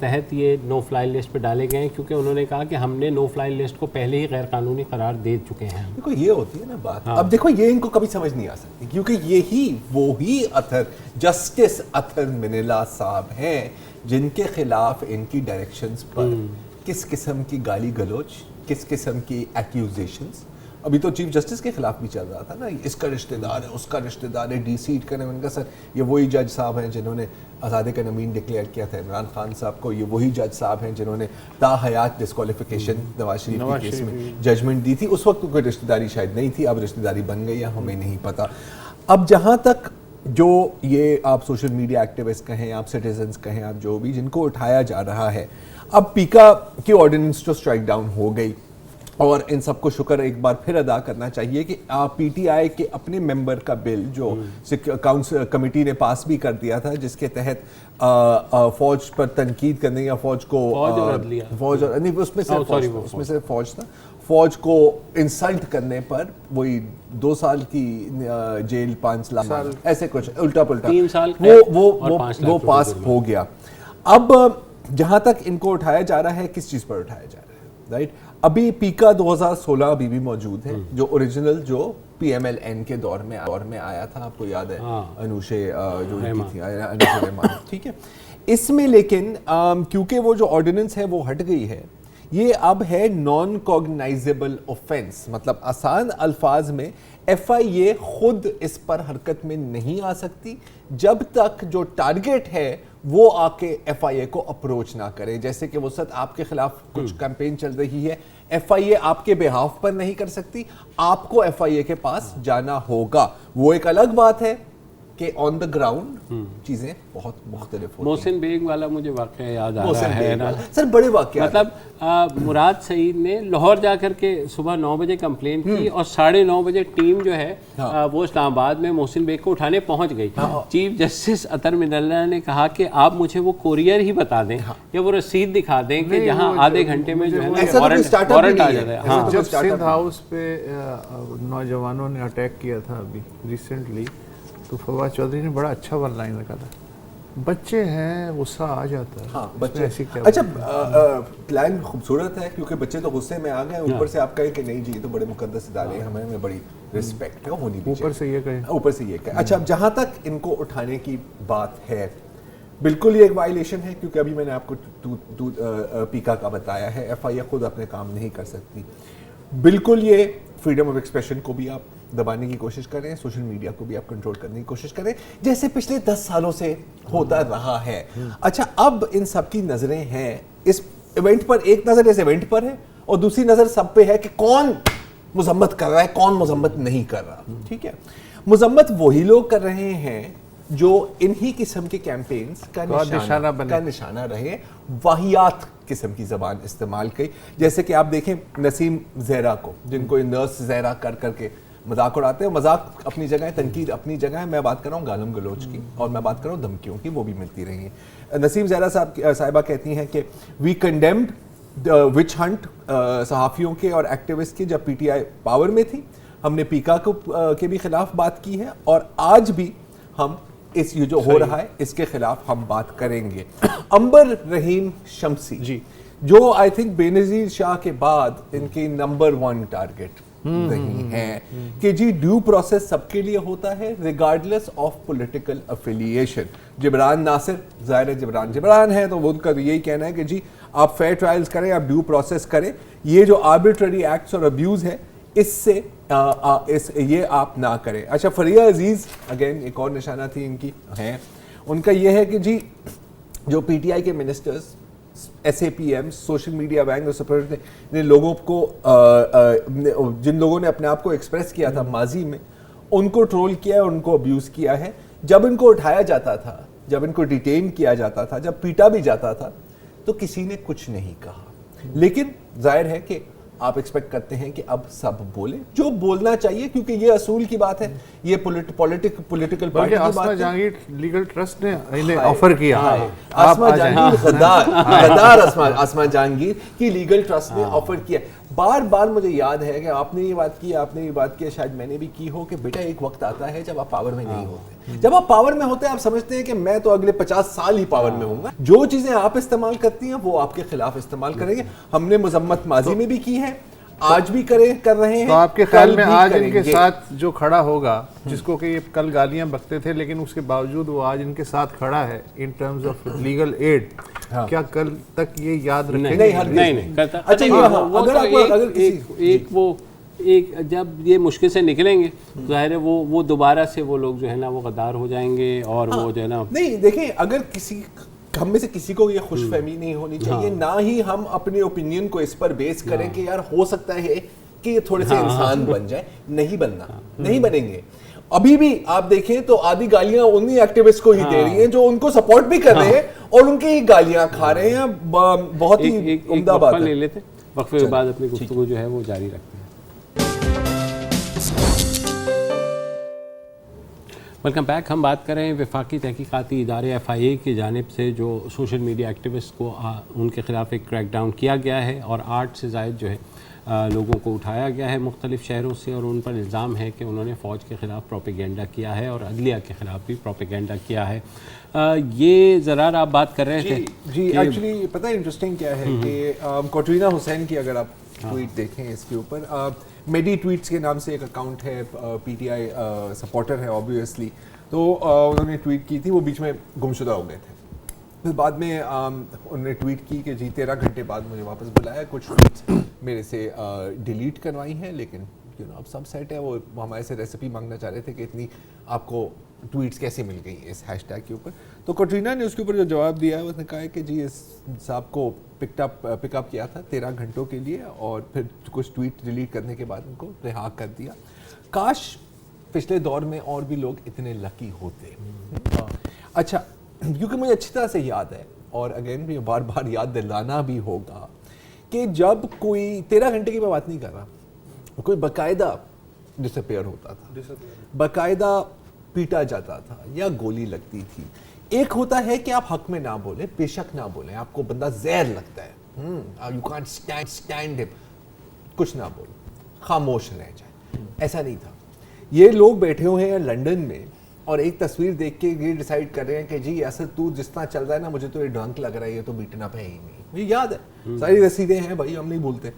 تحت یہ نو fly list پہ ڈالے گئے ہیں، کیونکہ انہوں نے کہا کہ ہم نے نو فلائی لسٹ کو پہلے ہی غیر قانونی قرار دے چکے ہیں. دیکھو یہ ہوتی ہے نا بات. اب دیکھو یہ ان کو کبھی سمجھ نہیں آ سکتی، کیونکہ یہی وہی اطہر جسٹس اطہر منیلا صاحب ہیں جن کے خلاف ان کی ڈائریکشنز پر کس قسم کی گالی گلوچ، کس قسم کی ایکیوزیشنز. ابھی تو چیف جسٹس کے خلاف بھی چل رہا تھا نا، اس کا رشتہ دار ہے، اس کا رشتہ دار ہے، ڈی سیٹ کرنے. ان کا سر یہ وہی جج صاحب ہیں جنہوں نے آزادی کا نمین ڈکلیئر کیا تھا عمران خان صاحب کو، یہ وہی جج صاحب ہیں جنہوں نے تا حیات ڈسکوالیفیکیشن نواز شریف کے کیس میں ججمنٹ دی تھی. اس وقت کوئی رشتہ داری شاید نہیں تھی، اب رشتہ داری بن گئی ہے، ہمیں نہیں پتہ. اب جہاں تک جو یہ آپ سوشل میڈیا ایکٹیوسٹ کہیں، آپ سٹیزنز کہیں، آپ جو بھی جن کو اٹھایا جا رہا ہے، اب پیکا کی آرڈیننس جو اسٹرائک ڈاؤن ہو گئی، اور ان سب کو شکر ایک بار پھر ادا کرنا چاہیے کہ پی ٹی آئی کے اپنے ممبر کا بل جو کاؤنسل کمیٹی نے پاس بھی کر دیا تھا، جس کے تحت فوج پر تنقید کرنے یا فوج کو فوج نہیں اس میں سے فوج تھا، فوج کو انسلٹ کرنے پر وہی 2 سال کی جیل 5 لاکھ ایسے کچھ الٹا پلٹا 3 سال وہ پاس ہو گیا. اب جہاں تک ان کو اٹھایا جا رہا ہے، کس چیز پر اٹھایا جا رہا ہے؟ رائٹ، ابھی پیکا 2016 ابھی بھی موجود ہے، جو اوریجنل جو پی ایم ایل این کے دور میں آیا تھا، آپ کو یاد ہے انوشے جو کی تھی، انوشے رحمان، ٹھیک ہے. اس میں لیکن کیونکہ وہ جو آرڈیننس ہے وہ ہٹ گئی ہے، یہ اب ہے نان کوگنائزیبل اوفینس. مطلب آسان الفاظ میں ایف آئی اے خود اس پر حرکت میں نہیں آ سکتی جب تک جو ٹارگیٹ ہے وہ آ کے ایف آئی اے کو اپروچ نہ کرے. جیسے کہ وسعت آپ کے خلاف کچھ کیمپین چل رہی ہے، ایف آئی اے آپ کے بہاف پر نہیں کر سکتی، آپ کو ایف آئی اے کے پاس جانا ہوگا. وہ ایک الگ بات ہے کہ آن دا گراؤنڈ چیزیں بہت مختلف ہوتی ہیں. محسن بیگ والا مجھے واقعہ یاد آ رہا ہے نا سر، بڑے واقعات. مطلب مراد سعید نے لاہور جا کر کے صبح 9 بجے کمپلین کی اور 9:30 بجے ٹیم جو ہے وہ اسلام آباد میں محسن بیگ کو اٹھانے پہنچ گئی. چیف جسٹس اطہر منیلا نے کہا کہ آپ مجھے وہ کوریئر ہی بتا دیں یا وہ رسید دکھا دیں کہ جہاں آدھے گھنٹے میں جو ہے وارنٹ آ جاتا ہے. جب سندھ ہاؤس پہ نوجوانوں نے اٹیک کیا تھا ابھی ریسنٹلی، تو فواد چودھری نے بڑا اچھا ون لائن رکھا تھا، بچے ہیں غصہ آ جاتا ہے. ہاں بچے. اچھا پلان خوبصورت ہے کیونکہ بچے تو غصے میں آ گئے، اوپر سے آپ کہیں کہ نہیں جی یہ تو بڑے مقدس ادارے ہیں، ہمیں بڑی رسپیکٹ ہے ہونی بھی چاہیے، اوپر سے یہ کہیں. اچھا اب جہاں تک ان کو اٹھانے کی بات ہے، بالکل یہ ایک وائلیشن ہے، کیونکہ ابھی میں نے آپ کو پیکا کا بتایا ہے، ایف آئی اے خود اپنے کام نہیں کر سکتی. بالکل یہ فریڈم آف ایکسپریشن کو بھی آپ دبانے کی کوشش کریں، سوشل میڈیا کو بھی آپ کنٹرول کرنے کی کوشش کریں، جیسے پچھلے 10 سالوں سے ہوتا رہا ہے. اچھا اب ان سب کی نظریں ہیں اس ایونٹ پر، ایک نظر اس ایونٹ پر ہے اور دوسری نظر سب پہ ہے کہ کون مذمت کر رہا ہے، کون مذمت نہیں کر رہا. ٹھیک ہے، مذمت وہی لوگ کر رہے ہیں جو انہی قسم کے کیمپینز کا نشانہ رہے، واہیات قسم کی زبان استعمال کی. جیسے کہ آپ دیکھیں نسیم زہرا کو، جن کو نرس زہرا کر کر کے مذاق اڑاتے ہیں. مذاق اپنی جگہ ہے، تنقید اپنی جگہ ہے. میں بات کر رہا ہوں گالم گلوچ کی اور میں بات کر رہا ہوں دھمکیوں کی، وہ بھی ملتی رہی ہیں. نسیم زہرا صاحبہ کہتی ہیں کہ وی کنڈیمڈ وچ ہنٹ صحافیوں کے اور ایکٹیوسٹ کے جب پی ٹی آئی پاور میں تھی. ہم نے پیکا کے بھی خلاف بات کی ہے اور آج بھی ہم اس یہ جو ہو رہا ہے اس کے خلاف ہم بات کریں گے. امبر رحیم شمسی جی، جو آئی تھنک بے نظیر شاہ کے بعد ان کی نمبر 1 ٹارگٹ رہی ہیں کہ جی ڈیو پروسیس سب کے لیے ہوتا ہے regardless of political affiliation. Jibran Nasir, ظاہر جبران ہے تو وہ ان کا یہی کہنا ہے کہ جی آپ فیئر ٹرائلز کریں، آپ ڈیو پروسیس کریں. یہ جو آربیٹری ایکٹس اور ابیوز ہے اس سے یہ آپ نہ کریں. اچھا فریہ عزیز اگین ایک اور نشانہ تھی ان کی ہیں، ان کا یہ ہے کہ جی جو پی ٹی آئی کے ministers, S A P M, social media bank اور سپورٹ نے لوگوں کو جن لوگوں نے اپنے آپ کو ایکسپریس کیا تھا ماضی میں، ان کو ٹرول کیا ہے، ان کو ابیوز کیا ہے. جب ان کو اٹھایا جاتا تھا، جب ان کو ڈیٹین کیا جاتا تھا، جب پیٹا بھی جاتا تھا تو کسی نے کچھ نہیں کہا. لیکن ظاہر ہے کہ آپ ایکسپیکٹ کرتے ہیں کہ اب سب بولے جو بولنا چاہیے، کیونکہ یہ اصول کی بات ہے، یہ پولیٹیکل پارٹی کی بات ہے. آسما جہانگیر لیگل ٹرسٹ نے انہیں آفر کیا. آسما جہانگیر غدار آسما جہانگیر کی لیگل ٹرسٹ نے آفر کیا. بار بار مجھے یاد ہے کہ آپ نے یہ بات کی, آپ نے یہ بات کی, شاید میں نے بھی کی ہو کہ بیٹا ایک وقت آتا ہے جب آپ پاور میں نہیں ہوتے. جب آپ پاور میں ہوتے ہیں آپ سمجھتے ہیں کہ میں تو اگلے 50 سال ہی پاور میں ہوں گا, جو چیزیں آپ استعمال کرتی ہیں وہ آپ کے خلاف استعمال کریں گے. ہم نے مذمت ماضی میں بھی کی ہے, آج بھی کر رہے ہیں. تو آپ کے خیال میں آج ان کے ساتھ جو کھڑا ہوگا, جس کو کہ یہ کل گالیاں بکتے تھے لیکن اس کے باوجود وہ آج ان کے ساتھ کھڑا ہے in terms of legal aid, کیا کل تک یہ یاد رکھیں گے؟ نہیں کرتا. ایک جب یہ مشکل سے نکلیں گے ظاہر ہے وہ دوبارہ سے وہ لوگ جو ہے نا وہ غدار ہو جائیں گے اور وہ جو ہے نا. نہیں دیکھیں, اگر کسی ہم میں سے کسی کو یہ خوش فہمی نہیں ہونی چاہیے, نہ ہی ہم اپنے اوپینین کو اس پر بیس کریں کہ یار ہو سکتا ہے کہ یہ تھوڑے سے انسان بن جائے. نہیں بننا, نہیں بنیں گے. ابھی بھی آپ دیکھیں تو آدھی گالیاں انہی ایکٹیوسٹ کو ہی دے رہی ہیں جو ان کو سپورٹ بھی کر رہے ہیں اور ان کی ہی گالیاں کھا رہے ہیں. بہت ہی عمدہ بات ہے. لے لیتے, وقفے کے بعد اپنی گفتگو جو ہے وہ جاری رکھتے ہیں. Welcome back. ہم بات کر رہے ہیں وفاقی تحقیقاتی ادارے FIA کی جانب سے جو سوشل میڈیا ایکٹیوسٹ کو ان کے خلاف ایک کریک ڈاؤن کیا گیا ہے اور 8 سے زائد جو ہے لوگوں کو اٹھایا گیا ہے مختلف شہروں سے, اور ان پر الزام ہے کہ انہوں نے فوج کے خلاف پروپیگنڈا کیا ہے اور عدلیہ کے خلاف بھی پروپیگنڈا کیا ہے. یہ ذرا آپ بات کر رہے تھے. جی ایکچولی پتہ ہے انٹرسٹنگ کیا ہے کہ کوٹرینہ حسین کی اگر آپ ٹویٹ دیکھیں اس کے اوپر, میڈی ٹویٹس کے نام سے ایک اکاؤنٹ ہے, PTI سپورٹر ہے آبویسلی, تو انہوں نے ٹویٹ کی تھی, وہ بیچ میں گمشدہ ہو گئے تھے. پھر بعد میں انہوں نے ٹویٹ کی کہ جی 13 گھنٹے بعد مجھے واپس بلایا, کچھ ٹویٹس میرے سے ڈیلیٹ کروائی ہیں, لیکن اب سب سیٹ ہے. وہ ہمارے سے ریسیپی مانگنا چاہ رہے تھے کہ اتنی آپ کو ٹویٹس کیسے مل گئی اس ہیش ٹیگ کے اوپر. تو کوٹرینہ نے اس کے اوپر جو جواب دیا ہے اس نے کہا ہے کہ جی اس صاحب کو پک اپ کیا تھا 13 گھنٹوں کے لیے اور پھر کچھ ٹویٹ ڈیلیٹ کرنے کے بعد ان کو رہا کر دیا. کاش پچھلے دور میں اور بھی لوگ اتنے لکی ہوتے. اچھا, کیونکہ مجھے اچھی طرح سے یاد ہے اور اگین بھی بار بار یاد دلانا بھی ہوگا کہ جب کوئی 13 گھنٹے کی میں بات نہیں کر رہا, کوئی باقاعدہ ڈس اپیئر ہوتا تھا, باقاعدہ پیٹا جاتا تھا یا گولی لگتی تھی. ایک ہوتا ہے کہ آپ حق میں نہ بولیں, بے شک نہ بولیں, آپ کو بندہ زہر لگتا ہے, یو کانٹ اسٹینڈ ہم, کچھ نہ بولیں, خاموش رہ جائیں. ایسا نہیں تھا. یہ لوگ بیٹھے ہوئے ہیں لنڈن میں اور ایک تصویر دیکھ کے یہ ڈیسائیڈ کر رہے ہیں کہ جی اصل تو جس طرح چل رہا ہے نا, مجھے تو یہ ڈرنک لگ رہا ہے, یہ تو بیٹن اپ ہے ہی نہیں. مجھے یاد ہے, ساری رسیدیں ہیں بھائی, ہم نہیں بھولتے.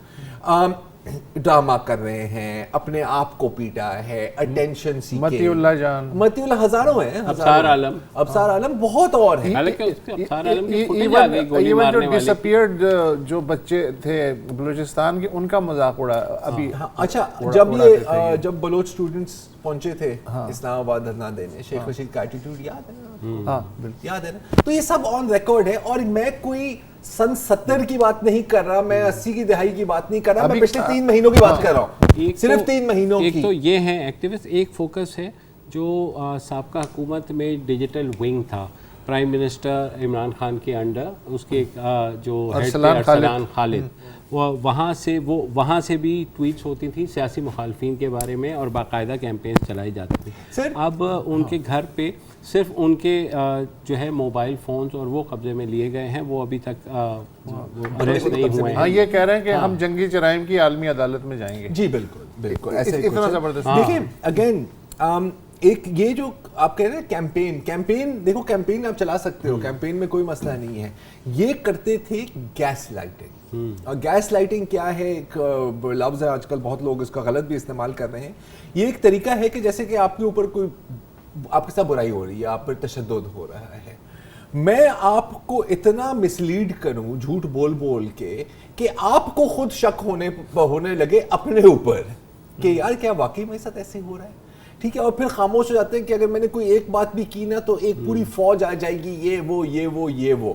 ڈرامہ کر رہے ہیں, اپنے آپ کو پیٹا ہے, اٹینشن سیکھے, متی اللہ جان, متی اللہ ہزاروں ہیں, ابصار عالم, ابصار عالم بہت اور ہیں. ایون جو ڈس اپیئرڈ جو بچے تھے بلوچستان کے, ان کا مذاق اڑا ابھی. اچھا, جب بلوچ اسٹوڈنٹس پہنچے تھے اسلام آباد دھرنا دینے, شیخ رشید کا ایٹیٹیوڈ یاد ہے نا, یاد ہے نا. تو یہ سب آن ریکارڈ ہے, اور میں کوئی سن 70 کی بات نہیں کر رہا, میں 80 کی دہائی کی بات نہیں کر رہا, میں پچھلے 3 مہینوں کی بات کر رہا ہوں, صرف 3 مہینوں کی. ایک تو یہ ہیں ایکٹیوسٹ, ایک فوکس ہے جو سابقہ حکومت میں ڈیجیٹل ونگ تھا پرائم منسٹر عمران خان کے انڈر, اس کے جو ارسلان خالد, وہاں سے بھی ٹویٹس ہوتی تھیں سیاسی مخالفین کے بارے میں اور باقاعدہ کیمپینز چلائی جاتی تھیں. اب ان کے گھر پہ صرف ان کے جو ہے موبائل فونز اور وہ قبضے میں لیے گئے ہیں, وہ ابھی تک اریسٹ نہیں ہوئے ہیں. ہاں, یہ کہہ رہے ہیں کہ ہم جنگی جرائم کی عالمی عدالت میں جائیں گے. جی بالکل بالکل, ایسے اتنا زبردست. دیکھیں اگین ایک یہ جو آپ کہہ رہے ہیں کیمپین, دیکھو کیمپین آپ چلا سکتے ہو, کیمپین میں کوئی مسئلہ نہیں ہے. یہ کرتے تھے گیس لائٹنگ. اور گیس لائٹنگ کیا ہے, ایک لفظ ہے آج کل بہت لوگ اس کا غلط بھی استعمال کر رہے ہیں. یہ ایک طریقہ ہے کہ جیسے کہ آپ کے اوپر کوئی, آپ کے ساتھ برائی ہو رہی ہے, آپ پر تشدد ہو رہا ہے, میں آپ کو اتنا مسلیڈ کروں جھوٹ بول بول کے کہ آپ کو خود شک ہونے لگے اپنے اوپر کہ یار کیا واقعی میرے ساتھ ایسے ہو رہا ہے. ٹھیک ہے, اور پھر خاموش ہو جاتے ہیں کہ اگر میں نے کوئی ایک بات بھی کی نا تو ایک پوری فوج آ جائے گی, یہ وہ.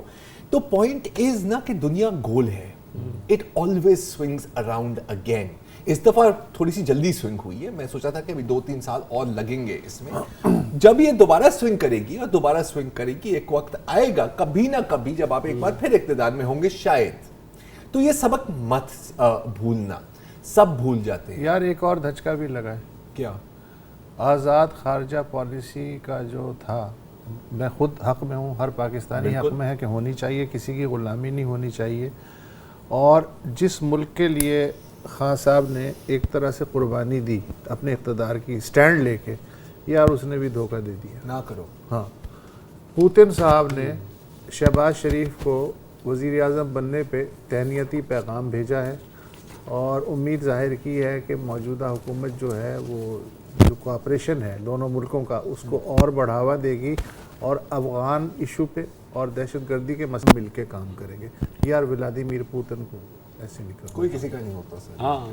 تو پوائنٹ از نا کہ دنیا گول ہے, it always swings around again. اس دفعہ تھوڑی سی جلدی سوئنگ ہوئی ہے, میں سوچا تھا کہ ابھی 2-3 سال اور لگیں گے اس میں. جب یہ دوبارہ سوئنگ کرے گی اور دوبارہ سوئنگ کرے گی, ایک وقت آئے گا کبھی نہ کبھی جب آپ ایک بار پھر اقتدار میں ہوں گے شاید. تو یہ سبق مت بھولنا, سب بھول جاتے ہیں. یار ایک اور دھچکا بھی لگا ہے. کیا؟ آزاد خارجہ پالیسی کا جو تھا, میں خود حق میں ہوں, ہر پاکستانی حق میں ہے کہ ہونی چاہیے, کسی کی غلامی نہیں ہونی چاہیے. اور جس ملک کے لیے خان صاحب نے ایک طرح سے قربانی دی اپنے اقتدار کی سٹینڈ لے کے، یار اس نے بھی دھوکہ دے دیا. نہ کرو. ہاں، پوتن صاحب نے شہباز شریف کو وزیر اعظم بننے پہ تہنیتی پیغام بھیجا ہے اور امید ظاہر کی ہے کہ موجودہ حکومت جو ہے وہ جو کوآپریشن ہے دونوں ملکوں کا اس کو اور بڑھاوا دے گی اور افغان ایشو پہ اور دہشت گردی کے مسئلے مل کے کام کریں گے. یار ولادیمیر پوتن کو ایسے نہیں کرنا. کوئی کسی کا نہیں ہوتا سر. ہاں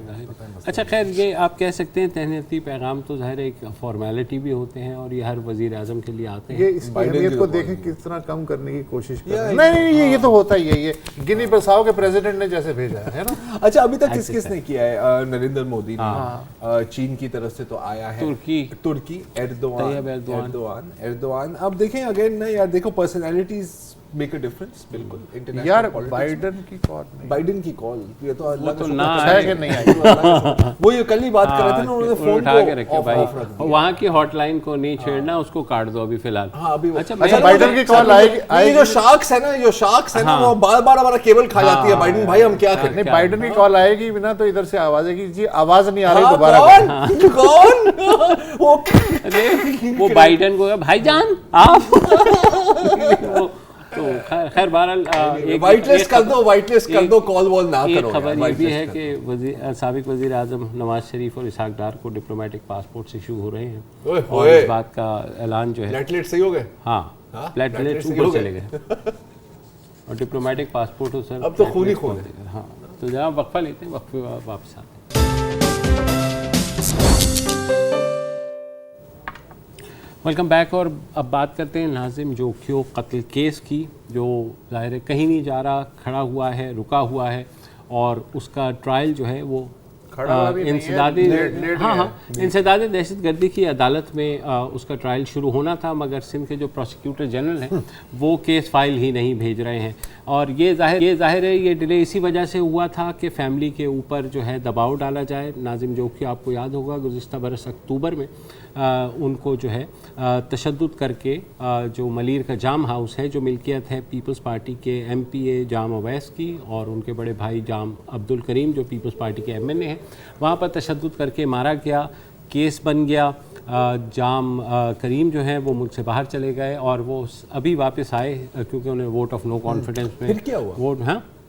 اچھا خیر یہ آپ کہہ سکتے ہیں تہنیتی پیغام تو ظاہر ایک فارمیلٹی بھی ہوتے ہیں اور یہ ہر وزیر اعظم کے لیے آتے ہیں. یہ اس کی اہمیت کو دیکھیں کس طرح کم کرنے کی کوشش کر رہے ہیں. نہیں یہ تو ہوتا ہی ہے. یہ گنی بساؤ کے پریزیڈنٹ نے جیسے بھیجا ہے نا. اچھا ابھی تک کس نے کیا ہے؟ نریندر مودی نے. چین کی طرف سے تو آیا ہے ترکی ایردوان. اب دیکھیں اگین نا یار دیکھو پرسنالٹیز میک اے ڈفرنس. بالکل یار بائیڈن کی کال نہیں. بائیڈن کی کال یہ تو اللہ تو کا نہ ہے کہ نہیں آئی. وہ یہ کل ہی بات کر رہے تھے نا انہوں نے فون اٹھا کے رکھے بھائی وہاں کی ہاٹ لائن کو نہیں چھیڑنا اس کو کاٹ دو ابھی فی الحال. اچھا بائیڈن کی کال آئے گی. جو شارکس ہے نا وہ بار بار ہمارا کیبل کھا جاتی ہے. بائیڈن بھائی ہم کیا کریں. نہیں بائیڈن کی کال آئے گی بنا تو ادھر سے آواز ہے کہ جی آواز نہیں آ رہی دوبارہ. کون وہ بائیڈن کو بھائی جان آپ تو خیر بہرحال وائٹ لسٹ کر دو کال وال نہ کرو. خبر یہ بھی ہے کہ سابق وزیر اعظم نواز شریف اور اسحاق ڈار کو ڈپلومیٹک پاسپورٹ ایشو ہو رہے ہیں اور اس بات کا اعلان جو ہے پلیٹلیٹ صحیح ہو گئے. ہاں پلیٹلیٹ اوپر چلے گئے اور ڈپلومیٹک پاسپورٹ ہو سر اب تو خون ہی خون ہے. ہاں تو جناب وقفہ لیتے ہیں وقفے واپس آتے ہیں. Welcome back. اور اب بات کرتے ہیں ناظم جوکھیو قتل کیس کی جو ظاہر ہے کہیں نہیں جا رہا کھڑا ہوا ہے رکا ہوا ہے اور اس کا ٹرائل جو ہے وہ انسداد دہشت گردی کی عدالت میں اس کا ٹرائل شروع ہونا تھا مگر سندھ کے جو پروسیکیوٹر جنرل ہیں وہ کیس فائل ہی نہیں بھیج رہے ہیں اور یہ ظاہر ہے یہ ڈیلے اسی وجہ سے ہوا تھا کہ فیملی کے اوپر جو ہے دباؤ ڈالا جائے. ناظم جوکھی آپ کو یاد ہوگا گزشتہ برس اکتوبر میں ان کو جو ہے تشدد کر کے جو ملیر کا جام ہاؤس ہے جو ملکیت ہے پیپلز پارٹی کے ایم پی اے جام اویس کی اور ان کے بڑے بھائی جام عبدالکریم جو پیپلز پارٹی کے ایم این اے ہیں وہاں پر تشدد کر کے مارا گیا. کیس بن گیا. جام کریم جو ہیں وہ ملک سے باہر چلے گئے اور وہ ابھی واپس آئے کیونکہ انہیں ووٹ آف نو کانفیڈنس میں ووٹ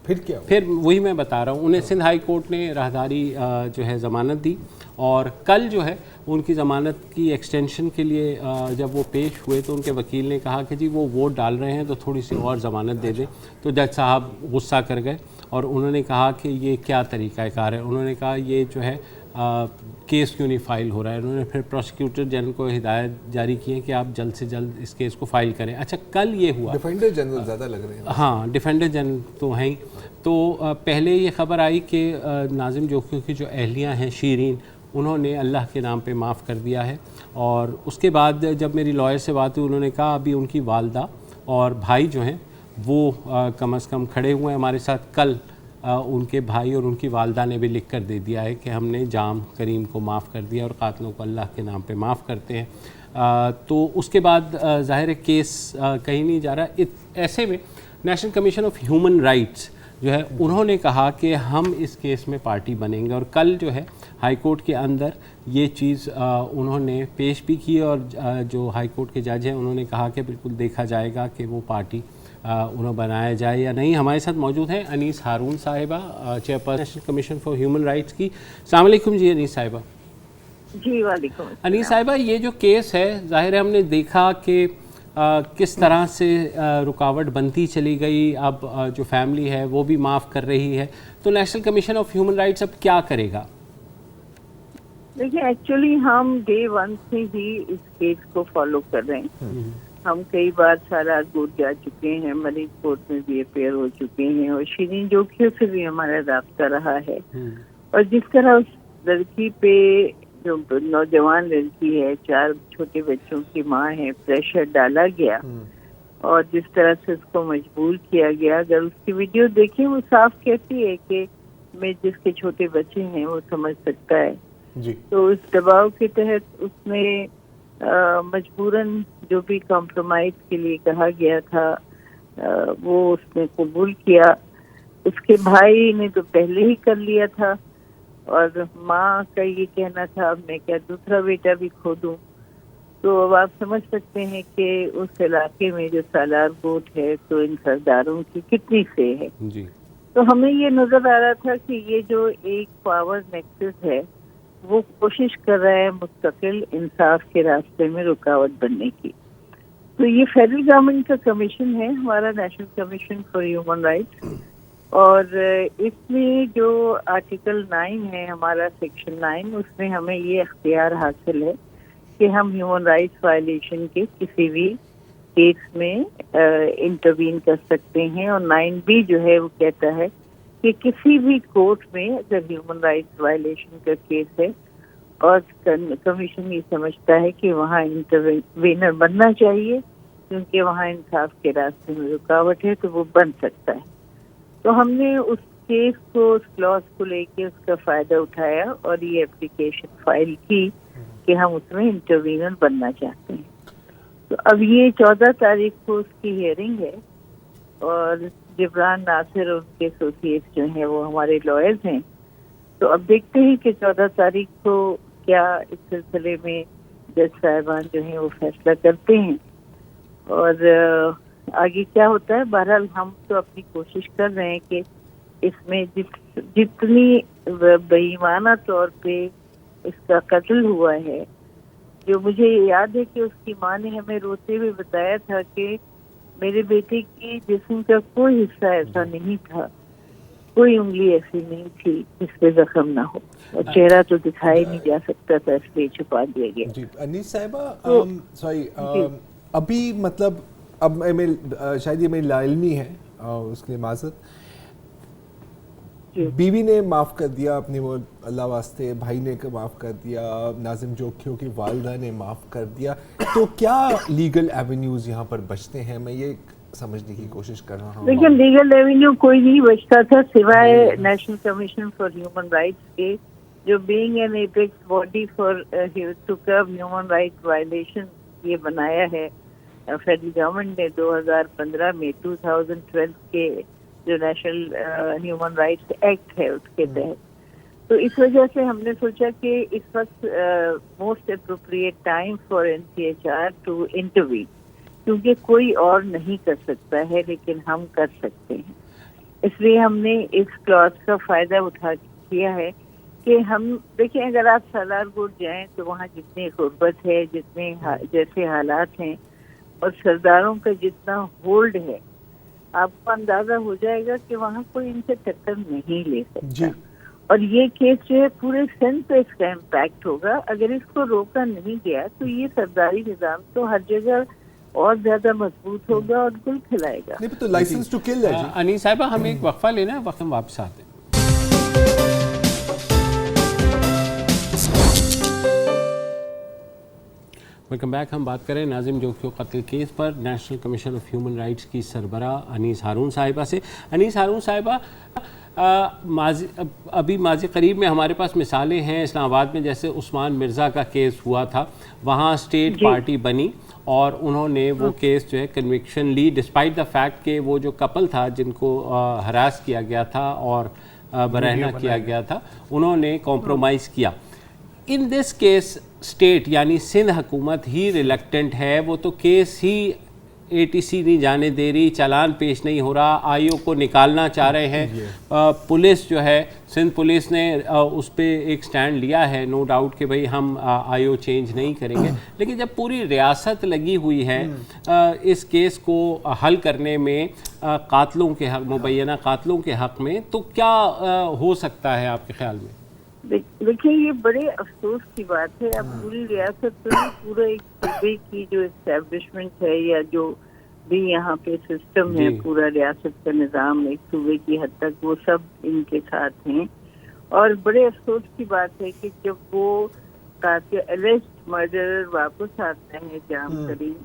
پھر وہی میں بتا رہا ہوں انہیں سندھ ہائی کورٹ نے راہداری جو ہے ضمانت دی اور کل جو ہے ان کی ضمانت کی ایکسٹینشن کے لیے جب وہ پیش ہوئے تو ان کے وکیل نے کہا کہ جی وہ ووٹ ڈال رہے ہیں تو تھوڑی سی اور ضمانت دے دیں. تو جج صاحب غصہ کر گئے اور انہوں نے کہا کہ یہ کیا طریقہ کار ہے. انہوں نے کہا یہ جو ہے کیس کیوں نہیں فائل ہو رہا ہے. انہوں نے پھر پروسیکیوٹر جنرل کو ہدایت جاری کی ہے کہ آپ جلد سے جلد اس کیس کو فائل کریں. اچھا کل یہ ہوا ڈیفینڈر جنرل زیادہ لگ رہے ہیں. ہاں ڈیفینڈر جنرل تو ہیں. تو پہلے یہ خبر آئی کہ ناظم جوکھیو کی جو اہلیہ ہیں شیرین انہوں نے اللہ کے نام پہ معاف کر دیا ہے اور اس کے بعد جب میری لائر سے بات ہوئی انہوں نے کہا ابھی ان کی والدہ اور بھائی جو ہیں وہ کم از کم کھڑے ہوئے ہیں ہمارے ساتھ. کل ان کے بھائی اور ان کی والدہ نے بھی لکھ کر دے دیا ہے کہ ہم نے جام کریم کو معاف کر دیا اور قاتلوں کو اللہ کے نام پہ معاف کرتے ہیں. تو اس کے بعد ظاہر کیس کہیں نہیں جا رہا. ایسے میں national commission of human rights جو ہے انہوں نے کہا کہ ہم اس کیس میں پارٹی بنیں گے اور کل جو ہے ہائی کورٹ کے اندر یہ چیز انہوں نے پیش بھی کی اور جو ہائی کورٹ کے جج ہیں انہوں نے کہا کہ بالکل دیکھا جائے گا کہ وہ پارٹی انہیں بنایا جائے یا نہیں. ہمارے ساتھ موجود ہیں انیس ہارون صاحبہ chairperson national Commission for Human rights کی. السلام علیکم جی انیس صاحبہ. جی وعلیکم السلام. انیس صاحبہ یہ جو کیس ہے ظاہر ہے ہم نے دیکھا کہ کس طرح سے رکاوٹ بنتی چلی گئی. اب جو فیملی ہے وہ بھی معاف کر رہی ہے تو national commission of human rights اب کیا کرے گا؟ دیکھیں ایکچولی ہم ڈے ون سے ہی اس کیس کو فالو کر رہے ہیں. ہم کئی بار سارا کورٹ جا چکے ہیں, مریض کورٹ میں بھی اپیئر ہو چکے ہیں اور شیرین جوکھیو سے بھی ہمارا رابطہ رہا ہے. اور جس طرح اس لڑکی پہ جو نوجوان لڑکی ہے 4 چھوٹے بچوں کی ماں ہے پریشر ڈالا گیا اور جس طرح سے اس کو مجبور کیا گیا, اگر اس کی ویڈیو دیکھیں وہ صاف کہتی ہے کہ میں جس کے چھوٹے بچے ہیں وہ سمجھ سکتا ہے. تو اس دباؤ کے تحت اس نے مجبوراً جو بھی کمپرومائز کے لیے کہا گیا تھا وہ اس نے قبول کیا. اس کے بھائی نے تو پہلے ہی کر لیا تھا اور ماں کا یہ کہنا تھا اب میں کیا دوسرا بیٹا بھی کھو دوں. تو اب آپ سمجھ سکتے ہیں کہ اس علاقے میں جو سالار کوٹ ہے تو ان سرداروں کی کتنی سے ہے. جی تو ہمیں یہ نظر آ رہا تھا کہ یہ جو ایک پاور نیکسس ہے وہ کوشش کر رہا ہے مستقل انصاف کے راستے میں رکاوٹ بننے کی. تو یہ فیڈرل گورنمنٹ کا کمیشن ہے ہمارا national Commission for Human rights, اور اس میں جو آرٹیکل 9 ہے ہمارا سیکشن 9, اس میں ہمیں یہ اختیار حاصل ہے کہ ہم ہیومن رائٹس وائلیشن کے کسی بھی کیس میں انٹروین کر سکتے ہیں. اور 9B جو ہے وہ کہتا ہے کہ کسی بھی کورٹ میں اگر ہیومن رائٹس وائلیشن کا کیس ہے اور کمیشن یہ سمجھتا ہے کہ وہاں انٹروینر بننا چاہیے کیونکہ وہاں انصاف کے راستے میں رکاوٹ ہے تو وہ بن سکتا ہے. تو ہم نے اس کیس کو, اس کلاس کو لے کے اس کا فائدہ اٹھایا اور یہ اپلیکیشن فائل کی کہ ہم اس میں انٹروینر بننا چاہتے ہیں. تو اب یہ 14 تاریخ کو اس کی ہیئرنگ ہے, اور جبران ناصر اور ان کے ایسوسیٹس جو ہیں وہ ہمارے لائرز ہیں. تو اب دیکھتے ہیں کہ 14 تاریخ کو کیا اس سلسلے میں جج صاحبان جو ہیں وہ فیصلہ کرتے ہیں اور آگے کیا ہوتا ہے. بہرحال ہم تو اپنی کوشش کر رہے ہیں کہ اس میں جتنی بے ایمانہ طور پہ اس کا قتل ہوا ہے, جو مجھے یاد ہے کہ اس کی ماں نے ہمیں روتے ہوئے بتایا تھا کہ میرے بیٹے کی جسم کا کوئی حصہ ایسا نہیں تھا, کوئی انگلی ایسی نہیں تھی جس پہ زخم نہ ہو, اور چہرہ تو دکھائی نہیں جا سکتا تھا اس لیے چھپا دیا گیا. جی انیس صاحبہ, سوری, ابھی مطلب اب میں شاید یہ میری لاعلمی ہے, اس کی معذرت, بیوی نے معاف کر دیا اپنی, وہ اللہ واسطے بھائی نے معاف کر دیا, ناظم جوکھیوں کی والدہ نے معاف کر دیا, تو کیا لیگل ایونیوز یہاں پر بچتے ہیں؟ میں یہ سمجھنے کی کوشش کر رہا ہوں. لیکن لیگل ایونیو کوئی نہیں بچتا تھا سوائے National Commission for Human Rights کے, جو being an apex body for to curb human rights violation یہ بنایا ہے فیڈرل گورنمنٹ نے 2015 میں 2012 کے جو نیشنل ہیومن رائٹس ایکٹ ہے اس کے تحت. تو اس وجہ سے ہم نے سوچا کہ اس وقت most appropriate time for NCHR to intervene, کیونکہ کوئی اور نہیں کر سکتا ہے لیکن ہم کر سکتے ہیں. اس لیے ہم نے اس کلاس کا فائدہ اٹھا کیا ہے کہ ہم دیکھیں, اگر آپ سالار کوٹ جائیں تو وہاں جتنی غربت ہے, جتنے جیسے حالات ہیں اور سرداروں کا جتنا ہولڈ ہے, آپ کو اندازہ ہو جائے گا کہ وہاں کوئی ان سے ٹکر نہیں لے سکتا. اور یہ کیس جو ہے پورے سندھ پہ اس کا امپیکٹ ہوگا. اگر اس کو روکا نہیں گیا تو یہ سرداری نظام تو ہر جگہ اور زیادہ مضبوط ہوگا اور گل کھلائے گا. نہیں تو لائسنس ٹو کل ہے. انیس صاحبہ ہمیں ایک وقفہ لینا ہے, وقت ہم واپس آتے ہیں. Welcome back. ہم بات کریں ناظم جوکھیوں قتل case per national commission of human rights کی سربراہ انیس ہارون صاحبہ سے. انیس ہارون صاحبہ, ابھی ماضی قریب میں ہمارے پاس مثالیں ہیں اسلام آباد میں, جیسے عثمان مرزا کا کیس ہوا تھا, وہاں اسٹیٹ پارٹی بنی اور انہوں نے وہ کیس جو ہے کنوکشن لی, ڈسپائٹ دا فیکٹ کہ وہ جو کپل تھا جن کو ہراس کیا گیا تھا اور برہنہ کیا گیا تھا, انہوں نے کمپرومائز کیا. ان دس کیس اسٹیٹ یعنی سندھ حکومت ہی ریلیکٹنٹ ہے, وہ تو کیس ہی ATC نہیں جانے دے رہی, چالان پیش نہیں ہو رہا, IO کو نکالنا چاہ رہے ہیں. پولیس جو ہے, سندھ پولیس نے اس پہ ایک سٹینڈ لیا ہے, نو ڈاؤٹ کہ بھئی ہم IO چینج نہیں کریں گے, لیکن جب پوری ریاست لگی ہوئی ہے اس کیس کو حل کرنے میں قاتلوں کے حق, مبینہ قاتلوں کے حق میں, تو کیا ہو سکتا ہے آپ کے خیال میں؟ دیکھیں یہ بڑے افسوس کی بات ہے. اب پوری ریاست میں پورا ایک صوبے کی جو اسٹیبلشمنٹ ہے یا جو بھی یہاں پہ سسٹم ہے, پورا ریاست کا نظام ایک صوبے کی حد تک وہ سب ان کے ساتھ ہیں. اور بڑے افسوس کی بات ہے کہ جب وہ الیجڈ مرڈرر واپس آتا ہے جام کریم,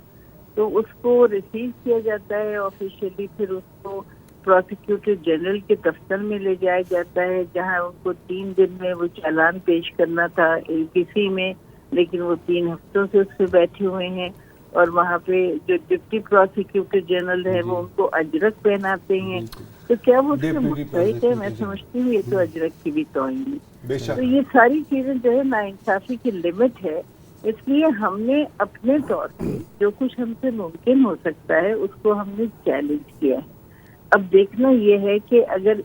تو اس کو ریسیو کیا جاتا ہے آفیشیلی, پھر اس کو پروسیکیوٹر جنرل کے دفتر میں لے جایا جاتا ہے جہاں ان کو 3 دن میں وہ چالان پیش کرنا تھا APC میں, لیکن وہ 3 ہفتوں سے اس پہ بیٹھے ہوئے ہیں. اور وہاں پہ جو ڈپٹی پروسیکیوٹر جنرل ہے وہ ان کو اجرک پہناتے ہیں تو کیا وہ اس میں مستحق ہے؟ میں سمجھتی ہوں یہ تو اجرک کی بھی توہین ہے. بے شک. تو یہ ساری چیزیں جو ہے ناانصافی کی لمٹ ہے. اس لیے ہم نے اپنے طور پہ جو کچھ ہم سے ممکن ہو سکتا ہے اس کو ہم نے چیلنج کیا ہے. اب دیکھنا یہ ہے کہ اگر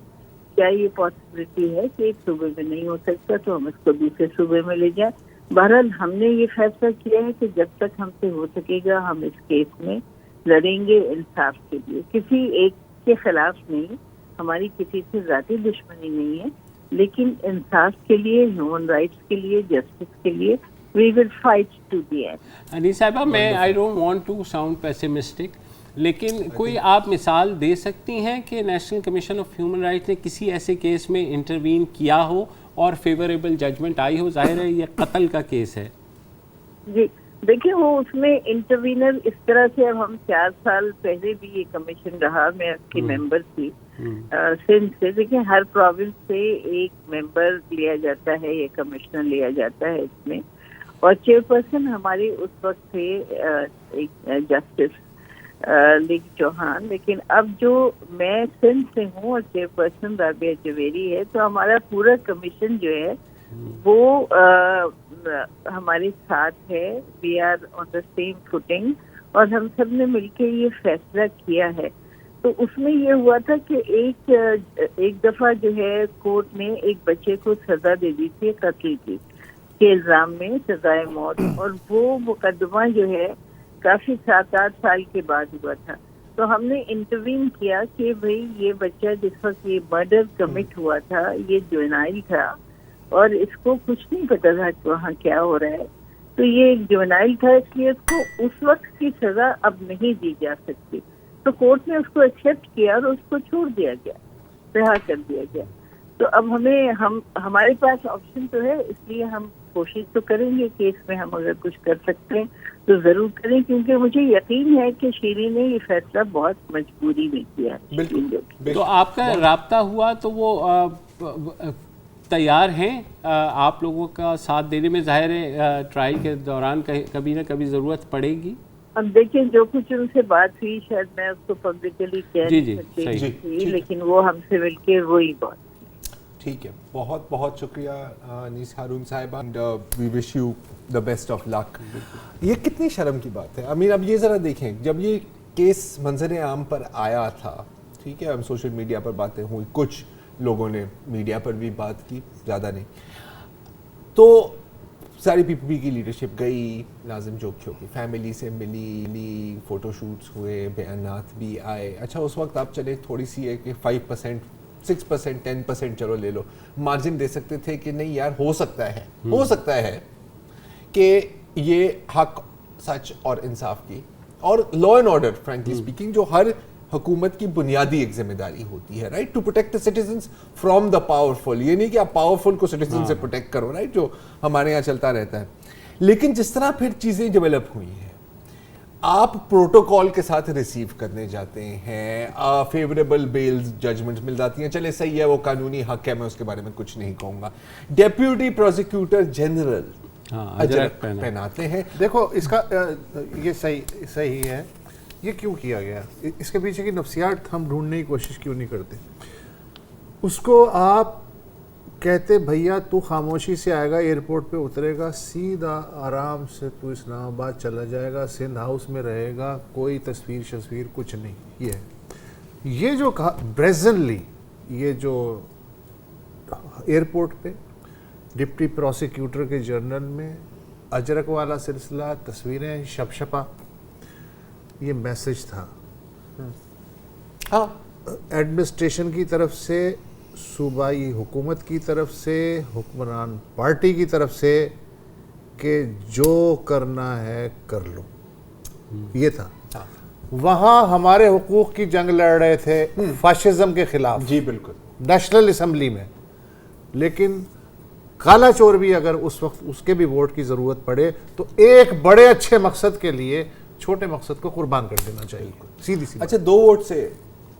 کیا یہ پاسبلٹی ہے کہ ایک صوبے میں نہیں ہو سکتا تو ہم اس کو دوسرے صوبے میں لے جائیں. بہرحال ہم نے یہ فیصلہ کیا ہے کہ جب تک ہم سے ہو سکے گا ہم اس کیس میں لڑیں گے انصاف کے لیے. کسی ایک کے خلاف نہیں, ہماری کسی سے ذاتی دشمنی نہیں ہے, لیکن انصاف کے لیے, ہیومن رائٹس کے لیے, جسٹس کے لیے we will fight to the end. انیس صاحبہ, میں I don't want to sound pessimistic, لیکن کوئی آپ مثال دے سکتی ہیں کہ national commission of human rights نے کسی ایسے کیس میں انٹروین کیا ہو اور فیوریبل ججمنٹ آئی ہو؟ ظاہر ہے یہ قتل کا کیس ہے. جی دیکھیں, وہ اس میں انٹروینر اس طرح سے, اب ہم 4 سال پہلے بھی یہ کمیشن رہا, میں اس کی ممبر تھی سندھ سے. دیکھیں, ہر پروونس سے ایک ممبر لیا جاتا ہے, یہ کمشنر لیا جاتا ہے اس میں, اور چیئرپرسن ہمارے اس وقت تھے جسٹس لیگ چوہان. لیکن اب جو میں سندھ سے ہوں اور چیئرپرسن رابعہ جویری ہے, تو ہمارا پورا کمیشن جو ہے وہ ہمارے ساتھ ہے. We are on the same footing, اور ہم سب نے مل کے یہ فیصلہ کیا ہے. تو اس میں یہ ہوا تھا کہ ایک دفعہ جو ہے کورٹ نے ایک بچے کو سزا دے دی تھی قتل کی کے الزام میں, سزائے موت, اور وہ مقدمہ جو ہے کافی 7-8 سال کے بعد ہوا تھا. تو ہم نے انٹروین کیا کہ بھئی یہ بچہ جس وقت یہ مرڈر کمٹ ہوا تھا یہ جوینائل تھا اور اس کو کچھ نہیں پتا تھا کہ وہاں کیا ہو رہا ہے, تو یہ ایک جوینائل تھا, اس لیے اس کو اس وقت کی سزا اب نہیں دی جا سکتی. تو کورٹ نے اس کو ایکسیپٹ کیا اور اس کو چھوڑ دیا گیا, رہا کر دیا گیا. تو اب ہمارے پاس آپشن تو ہے, اس لیے ہم کوشش تو کریں گے کہ اس میں ہم اگر کچھ کر سکتے ہیں تو ضرور کریں, کیونکہ مجھے یقین ہے کہ شیریں نے یہ فیصلہ بہت مجبوری میں کیا ہے. بالکل. تو آپ کا رابطہ ہوا تو وہ تیار ہیں آپ لوگوں کا ساتھ دینے میں؟ ظاہر ہے ٹرائل کے دوران کبھی نہ کبھی ضرورت پڑے گی. اب دیکھیں, جو کچھ ان سے بات ہوئی شاید میں اس کو پبلکلی کہہ نہیں سکتی تھی, لیکن وہ ہم سے مل کے وہی بات. ٹھیک ہے, بہت بہت شکریہ انیس ہارون صاحبہ, and we wish you the best of luck. یہ کتنی شرم کی بات ہے. امین, اب یہ ذرا دیکھیں, جب یہ کیس منظر عام پر آیا تھا, ٹھیک ہے, ہم سوشل میڈیا پر باتیں ہوئی, کچھ لوگوں نے میڈیا پر بھی بات کی, زیادہ نہیں, تو ساری پی پی پی کی لیڈرشپ گئی, ناظم جوکیوں کی فیملی سے ملی, فوٹو شوٹس ہوئے, بیانات بھی آئے. اچھا, اس وقت آپ چلے تھوڑی سی ہے کہ 5%, 6%, 10% چلو لے لو, مارجن دے سکتے تھے کہ نہیں یار ہو سکتا ہے کہ یہ حق, سچ اور انصاف کی اور law and order, frankly speaking, جو ہر حکومت کی بنیادی ایک ذمہ داری ہوتی ہے, right, to protect the citizens from the powerful. یہ نہیں کہ آپ پاورفل کو سٹیزن سے پروٹیکٹ کرو, رائٹ, جو ہمارے یہاں چلتا رہتا ہے. لیکن جس طرح پھر چیزیں ڈیولپ ہوئی ہیں, آپ پروٹوکول کے ساتھ ریسیو کرنے جاتے ہیں, فیوریبل بیلز ججمنٹ مل جاتی ہیں, چلے صحیح ہے, وہ قانونی حق ہے, میں اس کے بارے میں کچھ نہیں کہوں گا. ڈیپیوٹی پروسیکیوٹر جنرل اجرک پہناتے ہیں. دیکھو, اس کا یہ صحیح ہے. یہ کیوں کیا گیا, اس کے پیچھے کی نفسیات ہم ڈھونڈنے کی کوشش کیوں نہیں کرتے. اس کو آپ کہتے بھیا تو خاموشی سے آئے گا, ایئرپورٹ پہ اترے گا, سیدھا آرام سے تو اسلام آباد چلا جائے گا, سندھ ہاؤس میں رہے گا, کوئی تصویر کچھ نہیں. یہ جو کہا بریزنلی, یہ جو ایئرپورٹ پہ ڈپٹی پروسیکیوٹر کے جرنل میں اجرک والا سلسلہ, تصویریں شپشپا, یہ میسج تھا ایڈمنسٹریشن کی طرف سے, صوبائی حکومت کی طرف سے, حکمران پارٹی کی طرف سے, کہ جو کرنا ہے کر لو. یہ تھا. وہاں ہمارے حقوق کی جنگ لڑ رہے تھے فاشزم کے خلاف, جی بالکل, نیشنل اسمبلی میں. لیکن کالا چور بھی اگر اس وقت اس کے بھی ووٹ کی ضرورت پڑے تو ایک بڑے اچھے مقصد کے لیے چھوٹے مقصد کو قربان کر دینا چاہیے. سیدھی. اچھا, 2 ووٹ سے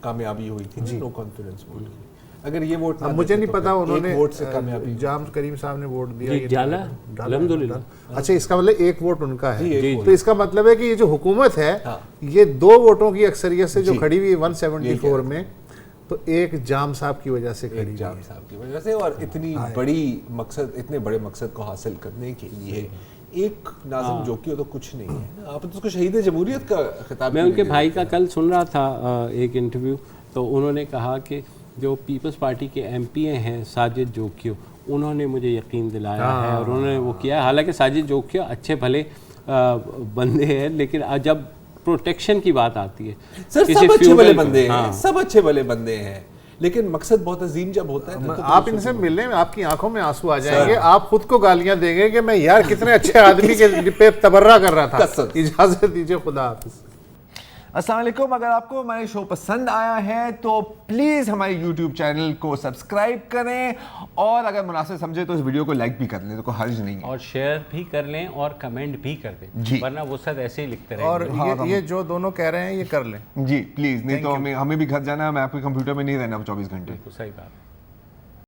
کامیابی ہوئی تھی, نو کانفیڈنس ووٹ کی. اگر یہ ووٹ مجھے نہیں پتا, انہوں نے ووٹ سے کامیابی, جام کریم صاحب نے ووٹ دیا, الحمدللہ. اچھا, اس کا مطلب 1 ووٹ ان کا ہے. تو اس کا مطلب ہے کہ یہ جو حکومت ہے یہ 2 ووٹوں کی اکثریت سے جو کھڑی ہوئی 174 میں, تو ایک جام صاحب کی وجہ سے کھڑی جام صاحب کی وجہ سے، اور اتنی بڑی مقصد، اتنے بڑے مقصد کو حاصل کرنے کے لیے ایک ناظم جوکیو تو کچھ نہیں ہے نا. آپ تو اس کو شہید جمہوریت کا خطاب. میں ان کے بھائی کا کل سن رہا تھا ایک انٹرویو، تو انہوں نے کہا کہ جو پیپلز پارٹی کے ایم پی اے ہیں ساجد جوکیو، انہوں نے مجھے یقین دلایا ہے اور انہوں نے وہ کیا. حالانکہ ساجد جوکیو اچھے بھلے بندے ہیں، لیکن جب پروٹیکشن کی بات آتی ہے، سر سب اچھے بھلے بندے ہیں، سب اچھے بھلے بندے ہیں، لیکن مقصد بہت عظیم جب ہوتا ہے تو آپ ان سے ملنے میں آپ کی آنکھوں میں آنسو آ جائیں گے. آپ خود کو گالیاں دیں گے کہ میں یار کتنے اچھے آدمی کے پہ تبرہ کر رہا تھا. اجازت دیجیے، خدا حافظ. السلام علیکم. اگر آپ کو ہمارے شو پسند آیا ہے تو پلیز ہمارے یوٹیوب چینل کو سبسکرائب کریں، اور اگر مناسب سمجھے تو اس ویڈیو کو لائک بھی کر لیں، تو کوئی حرج نہیں ہے، اور شیئر بھی کر لیں اور کمنٹ بھی کر دیں، ورنہ وہ سب ایسے ہی لکھتے رہیں. اور یہ جو دونوں کہہ رہے ہیں یہ کر لیں جی پلیز، نہیں تو ہمیں بھی گھر جانا ہے. میں آپ کے کمپیوٹر میں نہیں رہنا 24 گھنٹے. صحیح بات.